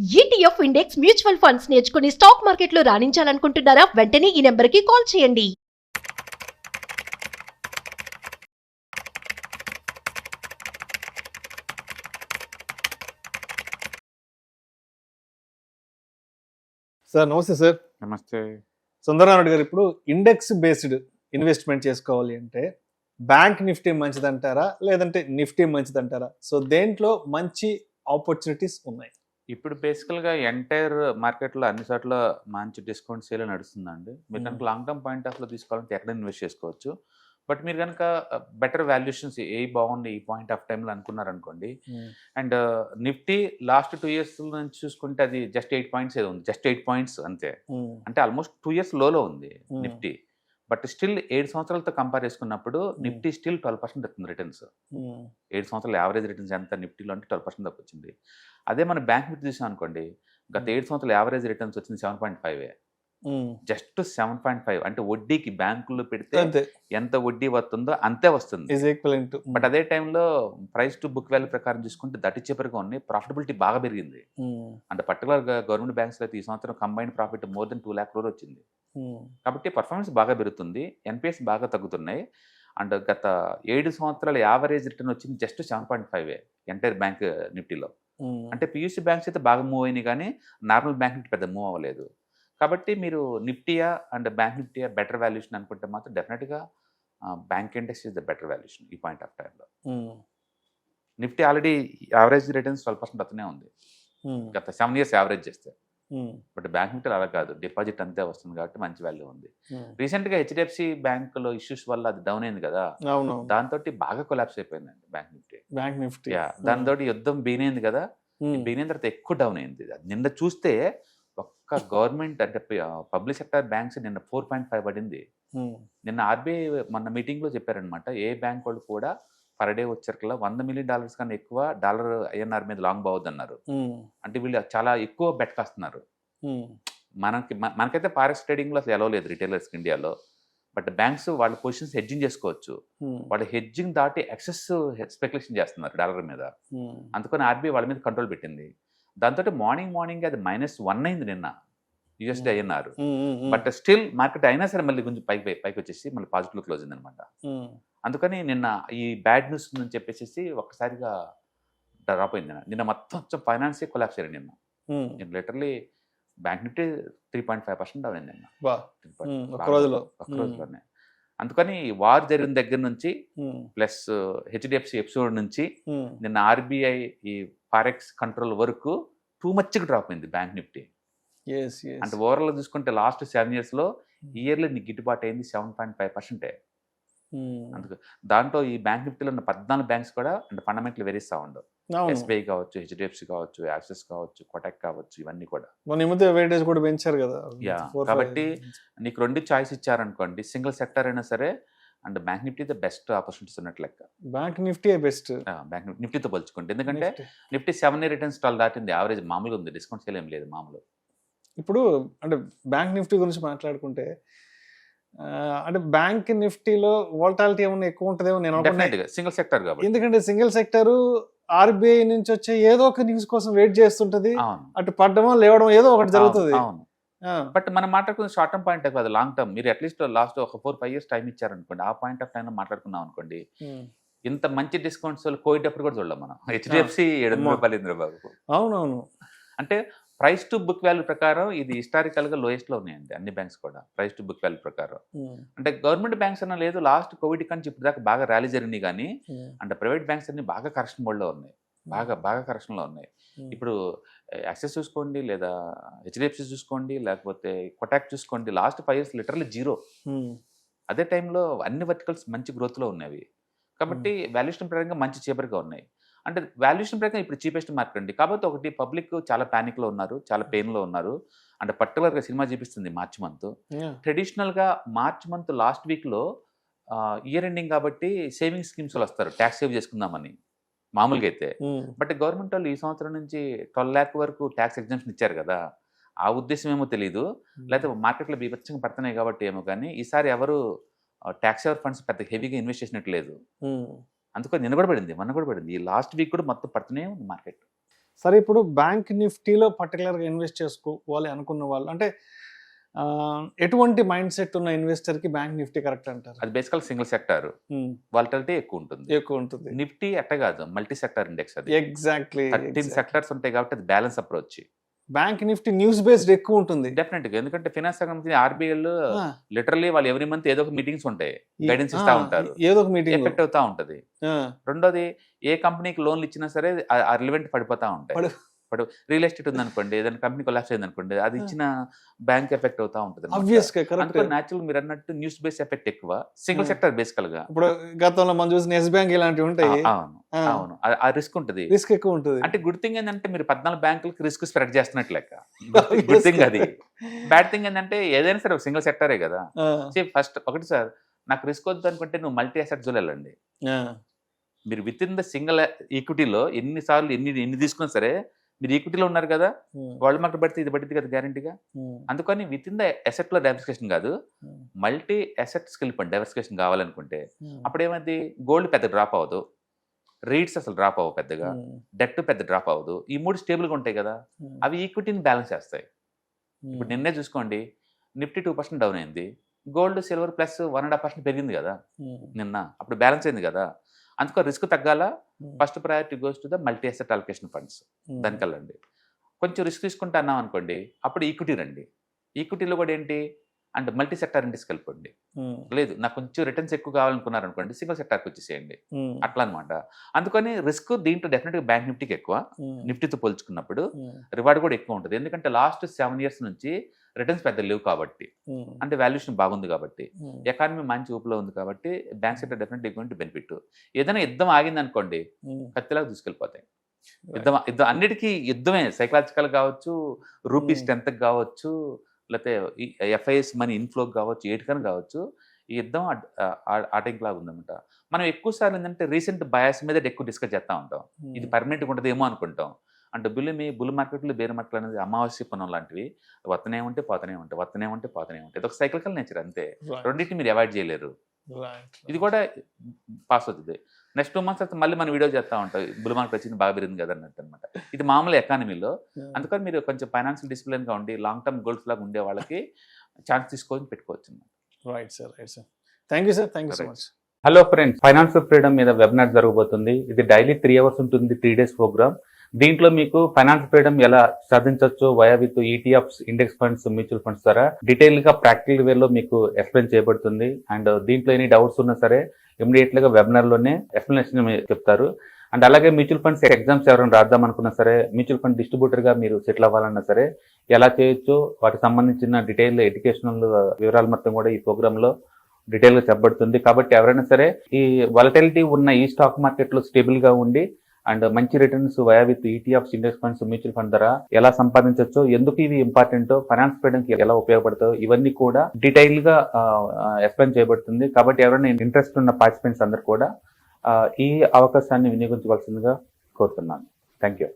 ETF index mutual funds నేర్చుకుని stock మార్కెట్లో రాణించాలనుకుంటున్నారా? వెంటనే ఈ నెంబర్కి కాల్ చేయండి. సార్ నమస్తే సార్. నమస్తే. సుందరరామరెడ్డి గారు, ఇప్పుడు ఇండెక్స్ బేస్డ్ ఇన్వెస్ట్మెంట్ చేసుకోవాలి అంటే బ్యాంక్ నిఫ్టీ మంచిదంటారా లేదంటే నిఫ్టీ మంచిదంటారా? సో దేంట్లో మంచి ఆపర్చునిటీస్ ఉన్నాయి? ఇప్పుడు బేసికల్గా ఎంటైర్ మార్కెట్లో అన్ని చోట్ల మంచి డిస్కౌంట్ సేల్ నడుస్తుందండి. మీరు కనుక లాంగ్ టర్మ్ పాయింట్ ఆఫ్లో తీసుకోవాలంటే ఎక్కడ ఇన్వెస్ట్ చేసుకోవచ్చు. బట్ మీరు కనుక బెటర్ వాల్యుయేషన్స్ ఏ బాగుంది ఈ పాయింట్ ఆఫ్ టైంలో అనుకున్నారనుకోండి, అండ్ నిఫ్టీ లాస్ట్ 2 years నుంచి చూసుకుంటే అది జస్ట్ 8 points ఏదో ఉంది, జస్ట్ 8 points అంతే. అంటే ఆల్మోస్ట్ 2 years లోలో ఉంది నిఫ్టీ. బట్ స్టిల్ 7 సంవత్సరాలతో కంపేర్ చేసుకున్నప్పుడు నిఫ్టీ స్టిల్ 12% వస్తుంది రిటర్న్స్. 7 సంవత్సరాల యావరేజ్ రిటర్న్స్ ఎంత నిఫ్టీలో అంటే 12% దాకా వచ్చింది. అదే మన బ్యాంక్ నిఫ్టీ చూసాం అనుకోండి, గత 7 సంవత్సరాల యావరేజ్ రిటర్న్స్ వచ్చింది 7.5. జస్ట్ 7.5 అంటే వడ్డీకి బ్యాంకుల్లో పెడితే ఎంత వడ్డీ వస్తుందో అంతే వస్తుంది. బట్ అదే టైంలో ప్రైస్ టు బుక్ వాల్యూ ప్రకారం చూసుకుంటే దట్ చెప్పరుగా ఉన్నాయి, ప్రాఫిటబిలిటీ బాగా పెరిగింది. అంటే పర్టికులర్గా గవర్నమెంట్ బ్యాంక్స్ అయితే ఈ సంవత్సరం combined profit more than 2 lakh crore వచ్చింది. కాబట్టి పర్ఫార్మెన్స్ బాగా పెరుగుతుంది, ఎన్పిఎస్ బాగా తగ్గుతున్నాయి. అండ్ గత 7 సంవత్సరాల యావరేజ్ రిటర్న్ వచ్చింది జస్ట్ 7.5 ఎంటైర్ బ్యాంక్ నిఫ్టీలో. అంటే పియూసీ బ్యాంక్స్ అయితే బాగా మూవ్ అయినాయి కానీ నార్మల్ బ్యాంక్ నిఫ్టీ పెద్ద మూవ్ అవ్వలేదు. కాబట్టి మీరు నిఫ్టీయా అండ్ బ్యాంక్ నిఫ్టీయా బెటర్ వాల్యుయేషన్ అనుకుంటే మాత్రం డెఫినెట్గా bank index is the better valuation ఈ పాయింట్ ఆఫ్ టైంలో. నిఫ్టీ ఆల్రెడీ యావరేజ్ రిటర్న్స్ 12% అతనే ఉంది గత 7 years యావరేజ్ చేస్తే. బట్ బ్యాంక్ నిఫ్టీ అలా కాదు, డిపాజిట్ అంతే వస్తుంది కాబట్టి మంచి వాల్యూ ఉంది. రీసెంట్గా హెచ్డిఎఫ్సి బ్యాంకులో ఇష్యూస్ వల్ల అది డౌన్ అయింది కదా, దాంతో బాగా కొలాప్స్ అయిపోయిందండి బ్యాంక్ నిఫ్టీ. దాంతో యుద్ధం బీనైంది కదా, బీనైన తర్వాత ఎక్కువ డౌన్ అయింది. నిన్న చూస్తే ఒక్క గవర్నమెంట్ అంటే పబ్లిక్ సెక్టర్ బ్యాంక్స్ నిన్న 4.5 పడింది. నిన్న ఆర్బీఐ మొన్న మీటింగ్లో చెప్పారనమాట, ఏ బ్యాంక్ వాళ్ళు కూడా పర్ డే వచ్చేకల్లా $100 million కన్నా ఎక్కువ డాలర్ ఐఎన్ఆర్ మీద లాంగ్ బావద్దన్నారు. అంటే వీళ్ళు చాలా ఎక్కువ బెట్ కాస్తున్నారు. మనకైతే ఫారెక్స్ ట్రేడింగ్లో అసలు ఎలవ్ లేదు రిటైలర్స్కి ఇండియాలో. బట్ బ్యాంక్స్ వాళ్ళ పొజిషన్స్ హెడ్జింగ్ చేసుకోవచ్చు, వాళ్ళు హెడ్జింగ్ దాటి ఎక్సెస్ స్పెక్యులేషన్ చేస్తున్నారు డాలర్ మీద. అందుకని ఆర్బీఐ వాళ్ళ మీద కంట్రోల్ పెట్టింది. దాంతో మార్నింగ్ అది -1 అయింది నిన్న USD INR. But still market అయినా సరే మళ్ళీ కొంచెం పైకి వచ్చేసి మళ్ళీ పాజిటివ్ క్లోజ్ అయింది అనమాట. అందుకని నిన్న ఈ బ్యాడ్ న్యూస్ అని చెప్పేసి ఒక్కసారిగా డ్రాప్ అయింది. నిన్న మొత్తం ఫైనాన్సే కొలాప్స్ అయ్యారు నిన్న. లిటరలీ బ్యాంక్ నిఫ్టీ 3.5% డౌన్ అయింది నిన్న ఒక్క రోజులోనే. అందుకని వార్ జరిగిన దగ్గర నుంచి ప్లస్ హెచ్డిఎఫ్సి ఎపిసోడ్ నుంచి నిన్న ఆర్బీఐ ఈ ఫారెక్స్ కంట్రోల్ వరకు టూ మచ్గా డ్రాప్ అయింది బ్యాంక్ నిఫ్టీ. అంటే ఓవరాల్ చూసుకుంటే లాస్ట్ 7 years ఇయర్లీ గిట్టుబాటు అయింది 7.5%. అందుకు దాంట్లో ఈ బ్యాంక్ నిఫ్టీలో ఉన్న 14 బ్యాంక్స్ కూడా అంటే ఫండమెంటల్ వెరీ సౌండ్. ఎస్బీఐ కావచ్చు, హెచ్డిఎఫ్సి కావచ్చు, యాక్సిస్ కావచ్చు, కోటక్ కావచ్చు, ఇవన్నీ కూడా పెంచారు కదా. కాబట్టి నీకు 2 చాయిస్ ఇచ్చారనుకోండి, సింగిల్ సెక్టర్ అయినా సరే and bank Nifty the best opportunities ఉన్నట్లు లెక్క. బ్యాంక్ నిఫ్టీ బెస్ట్ బ్యాంక్ నిఫ్టీతో పోల్చుకుంటే, ఎందుకంటే నిఫ్టీ 7 year రిటర్న్స్ 12 దాటింది, యావరేజ్ మామూలుగా ఉంది, డిస్కౌంట్ సేల్ ఏం లేదు మామూలు. ఇప్పుడు అంటే బ్యాంక్ నిఫ్టీ గురించి మాట్లాడుకుంటే అంటే బ్యాంక్ నిఫ్టీలో వోల్టాలిటీ ఏమన్నా ఎక్కువ ఉంటుందేమో నేను అనుకుంటున్నా, సింగిల్ సెక్టర్ కాబట్టి. ఎందుకంటే సింగిల్ సెక్టర్ ఆర్బీఐ నుంచి వచ్చే ఏదో ఒక న్యూస్ కోసం వెయిట్ చేస్తుంటది, అటు పడ్డమో లేవడం ఏదో ఒకటి జరుగుతుంది. బట్ మనం మాట్లాడుకున్న షార్ట్ టర్మ్ పాయింట్ కాదు, లాంగ్ టర్మ్. మీరు అట్లీస్ట్ లాస్ట్ ఒక 4-5 years టైం ఇచ్చారనుకోండి, ఆ పాయింట్ ఆఫ్ టైం మాట్లాడుకున్నాం అనుకోండి, ఇంత మంచి డిస్కౌంట్స్ కోవిడ్ అప్పుడు కూడా చూడలేం మనం. హెచ్డిఎఫ్సి $7 అవునవును. అంటే ప్రైస్ టు బుక్ వాల్యూ ప్రకారం ఇది హిస్టారికల్గా లోయెస్ట్లో ఉన్నాయండి అన్ని బ్యాంక్స్ కూడా ప్రైస్ టు బుక్ వాల్యూ ప్రకారం. అంటే గవర్నమెంట్ బ్యాంక్స్ అన్న లేదు, లాస్ట్ కోవిడ్ కంటే ఇప్పుడు దాకా బాగా ర్యాలీ జరిగినాయి కానీ అంటే ప్రైవేట్ బ్యాంక్స్ అన్ని బాగా కరెక్షన్ మోడ్లో ఉన్నాయి, బాగా కరెక్షన్లో ఉన్నాయి. ఇప్పుడు యాక్సిస్ చూసుకోండి, లేదా హెచ్డిఎఫ్సి చూసుకోండి, లేకపోతే కోటాక్ చూసుకోండి, లాస్ట్ 5 years లిటరల్లీ 0. అదే టైంలో అన్ని వర్టికల్స్ మంచి గ్రోత్లో ఉన్నవి. కాబట్టి వాల్యుయేషన్ పరంగా మంచి చీపర్గా ఉన్నాయి. అంటే వాల్యుయేషన్ ప్రకారం ఇప్పుడు చీపెస్ట్ మార్కెట్ అండి. కాబట్టి ఒకటి పబ్లిక్ చాలా ప్యానిక్లో ఉన్నారు, చాలా పెయిన్లో ఉన్నారు. అంటే పర్టికులర్గా సినిమా చూపిస్తుంది మార్చ్ మంత్. ట్రెడిషనల్గా మార్చ్ మంత్ లాస్ట్ వీక్లో ఇయర్ ఎండింగ్ కాబట్టి సేవింగ్స్ స్కీమ్స్లో వస్తారు ట్యాక్స్ సేవ్ చేసుకుందామని మామూలుగా అయితే. బట్ గవర్నమెంట్ వాళ్ళు ఈ సంవత్సరం నుంచి 12 lakh వరకు ట్యాక్స్ ఎగ్జామ్షన్ ఇచ్చారు కదా, ఆ ఉద్దేశం ఏమో తెలియదు, లేకపోతే మార్కెట్లో బీభత్సంగా పడుతున్నాయి కాబట్టి ఏమో. కానీ ఈసారి ఎవరు ట్యాక్స్ సేవర్ ఫండ్స్ పెద్ద హెవీగా ఇన్వెస్ట్ చేసినట్టు లేదు. అందుకని నిన్న కూడా పడింది, మొన్న కూడా పడింది, ఈ లాస్ట్ వీక్ కూడా మొత్తం పడుతూనే ఉంది మార్కెట్. సరే ఇప్పుడు బ్యాంక్ నిఫ్టీలో పర్టికులర్గా ఇన్వెస్ట్ చేసుకోవాలి అనుకున్న వాళ్ళు అంటే ఎటువంటి మైండ్ సెట్ ఉన్న ఇన్వెస్టర్ కి బ్యాంక్ నిఫ్టీ కరెక్ట్ అంటారు? అది బేసికల్ సింగిల్ సెక్టార్, వాలటిలిటీ ఎక్కువ ఉంటుంది. నిఫ్టీ అట్ట కాదు, మల్టీ సెక్టార్ ఇండెక్స్. అది ఎగ్జాక్ట్లీ 13 సెక్టార్స్ ఉంటాయి కాబట్టి అది balance approach. Bank Nifty news based ఎక్కువ ఉంటుంది డెఫినెట్ గా, ఎందుకంటే ఫైనాన్స్ సంబంధించి ఆర్బీఐల్ లిటరల్లీ వాళ్ళు ఎవ్రీ మంత్ ఏదో ఒక మీటింగ్స్ ఉంటాయి, గైడెన్స్ ఇస్తా ఉంటారు, ఏదో ఒక మీటింగ్ ఎఫెక్ట్ అవుతా ఉంటది. రెండోది ఏ కంపెనీకి లోన్లు ఇచ్చినా సరే ఆ రిలవెంట్ పడిపోతా ఉంటాయి. ఇప్పుడు రియల్ ఎస్టేట్ ఉంది అనుకోండి, ఏదైనా కంపెనీ కొలాప్స్ అయింది అనుకోండి, అది ఇచ్చిన బ్యాంక్ ఎఫెక్ట్ అవుతా ఉంటుంది. న్యాచురల్ మీరు అన్నట్టు న్యూస్ బేస్ ఎఫెక్ట్ ఎక్కువ, సింగిల్ సెక్టర్ బేసికల్ గా. ఇప్పుడు గతంలో మనం చూసిన ఎస్ బ్యాంక్ ఇలాంటివి ఉంటాయి. అవును, ఆ రిస్క్ ఉంటుంది, రిస్క్ ఎక్కువ ఉంటుంది. అంటే గుడ్ థింగ్ ఏంటంటే మీరు 14 బ్యాంకులకి రిస్క్ స్ప్రెడ్ చేస్తున్నట్లు లెక్క. గుడ్ థింగ్ అది. బ్యాడ్ థింగ్ ఏంటంటే ఏదైనా సరే సింగిల్ సెక్టరే కదా. ఫస్ట్ ఒకటి సార్, నాకు రిస్క్ వద్దు అనుకుంటే నువ్వు మల్టీ అసెట్ జోన్ వెళ్ళండి. మీరు విత్ ఇన్ ద సింగిల్ ఈక్విటీలో ఎన్నిసార్లు ఎన్ని తీసుకున్నా సరే, మీరు ఈక్విటీలో ఉన్నారు కదా, వరల్డ్ మార్కెట్ పడితే ఇది పడుతుంది కదా గ్యారంటీగా. అందుకని విత్ ఇన్ ద అసెట్ లో డైవర్సిఫికేషన్ కాదు, మల్టీ అసెట్స్కి వెళ్ళిపోండి డైవర్సిఫికేషన్ కావాలనుకుంటే. అప్పుడు ఏమైంది, గోల్డ్ పెద్ద డ్రాప్ అవ్వదు, రేట్స్ అసలు డ్రాప్ అవ్వవు పెద్దగా, డెట్ పెద్ద డ్రాప్ అవ్వదు, ఈ 3 స్టేబుల్గా ఉంటాయి కదా, అవి ఈక్విటీని బ్యాలెన్స్ చేస్తాయి. ఇప్పుడు నిన్నే చూసుకోండి, నిఫ్టీ 2% డౌన్ అయింది, గోల్డ్ సిల్వర్ ప్లస్ 1.5% పెరిగింది కదా నిన్న, అప్పుడు బ్యాలెన్స్ అయింది కదా. అందుకో రిస్క్ తగ్గాల, first priority goes to the multi asset allocation funds, దానికి వెళ్ళండి. కొంచెం రిస్క్ తీసుకుంటే అన్నాం అనుకోండి, అప్పుడు ఈక్విటీ రండి. ఈక్విటీలో కూడా ఏంటి అంటే మల్టీ సెక్టార్ ఇండెక్స్కి వెళ్ళిపోండి. లేదు నాకు కొంచెం రిటర్న్స్ ఎక్కువ కావాలనుకున్నారు అనుకోండి, సింగిల్ సెక్టార్కి వచ్చేసేయండి, అట్లా అనమాట. అందుకని రిస్క్ దీంట్లో డెఫినెట్గా బ్యాంక్ నిఫ్టీకి ఎక్కువ, నిఫ్టీతో పోల్చుకున్నప్పుడు రివార్డ్ కూడా ఎక్కువ ఉంటుంది. ఎందుకంటే లాస్ట్ 7 years నుంచి రిటర్న్స్ పెద్ద లేవు కాబట్టి, అంటే వాల్యుయేషన్ బాగుంది కాబట్టి, ఎకానమీ మంచి ఊపులో ఉంది కాబట్టి bank sector definitely going to benefit. ఏదైనా యుద్ధం ఆగింది అనుకోండి, కత్తిలాగా తీసుకెళ్ళిపోతాయి. యుద్ధం అన్నిటికీ యుద్ధమే, సైకలాజికల్ కావచ్చు, రూపీ స్ట్రెంత్ కావచ్చు, లేకపోతే ఎఫ్ఐఎస్ మనీ ఇన్ఫ్లోకి కావచ్చు, ఏటికని కావచ్చు, ఈ యుద్ధం ఆటంకిలాగా ఉందన్నమాట. మనం ఎక్కువ సార్లు ఏంటంటే రీసెంట్ బయాస్ మీద ఎక్కువ డిస్కస్ చేస్తూ ఉంటాం, ఇది పర్మనెంట్గా ఉంటుందేమో అనుకుంటాం. అంటే బుల్ మార్కెట్లు బేర్ మార్కెట్లు అనేది అమావాస్య పుణ్యం లాంటివి, వస్తనే ఉంటే పోతనే ఉంటాయి. ఇది ఒక సైక్లికల్ నేచర్ అంతే, రెండింటిని మీరు అవాయిడ్ చేయలేరు. ఇది కూడా పాస్ అవుతుంది. నెక్స్ట్ 2 months మళ్ళీ మనం వీడియో చేస్తూ ఉంటాం, బుల్ మార్కెట్ వచ్చింది బాగా పెరిగింది కదా అన్నట్టు అనమాట. ఇది మామూలు ఎకానమీలో. అందుకని మీరు కొంచెం ఫైనాన్షియల్ డిసిప్లిన్గా ఉండి లాంగ్ టర్మ్ గోల్స్ లాగా ఉండే వాళ్ళకి ఛాన్స్ తీసుకొని పెట్టుకోవచ్చు. Right sir. Thank you sir, thank you so much. Hello friends, financial freedom మీద వెబినార్ జరగబోతుంది. ఇది డైలీ 3 hours ఉంటుంది, 3 days ప్రోగ్రామ్. దీంట్లో మీకు ఫైనాన్షియల్ ఫ్రీడమ్ ఎలా సాధించవచ్చు via with ETFs, index funds, mutual funds ద్వారా డీటెయిల్ గా ప్రాక్టికల్ వేలో మీకు ఎక్స్ప్లెయిన్ చేయబడుతుంది. అండ్ దీంట్లో ఎనీ డౌట్స్ ఉన్నా సరే ఇమీడియట్ గా వెబినార్ లోనే ఎక్స్ప్లెనేషన్ చెప్తారు. అండ్ అలాగే మ్యూచువల్ ఫండ్స్ ఎగ్జామ్స్ ఎవరైనా రాద్దాం అనుకున్నా సరే, మ్యూచువల్ ఫండ్ డిస్ట్రిబ్యూటర్ గా మీరు సెటిల్ అవ్వాలన్నా సరే ఎలా చేయొచ్చు, వాటికి సంబంధించిన డీటెయిల్ ఎడ్యుకేషనల్ వివరాలు మొత్తం కూడా ఈ ప్రోగ్రామ్ లో డీటెయిల్ గా చెప్పబడుతుంది. కాబట్టి ఎవరైనా సరే ఈ వాలటిలిటీ ఉన్న ఈ స్టాక్ మార్కెట్ లో స్టేబుల్ గా ఉండి అండ్ మంచి returns via with ETFs, index funds, mutual fund ద్వారా ఎలా సంపాదించవచ్చు, ఎందుకు ఇవి ఇంపార్టెంట్, ఫైనాన్స్ ఫ్రీడమ్ కి ఎలా ఉపయోగపడతాయో ఇవన్నీ కూడా డీటెయిల్ గా ఎక్స్ప్లెయిన్ చేయబడుతుంది. కాబట్టి ఎవరైనా ఇంట్రెస్ట్ ఉన్న పార్టిసిపెంట్స్ అందరూ కూడా ఈ అవకాశాన్ని వినియోగించవలసిందిగా కోరుతున్నాను. Thank you.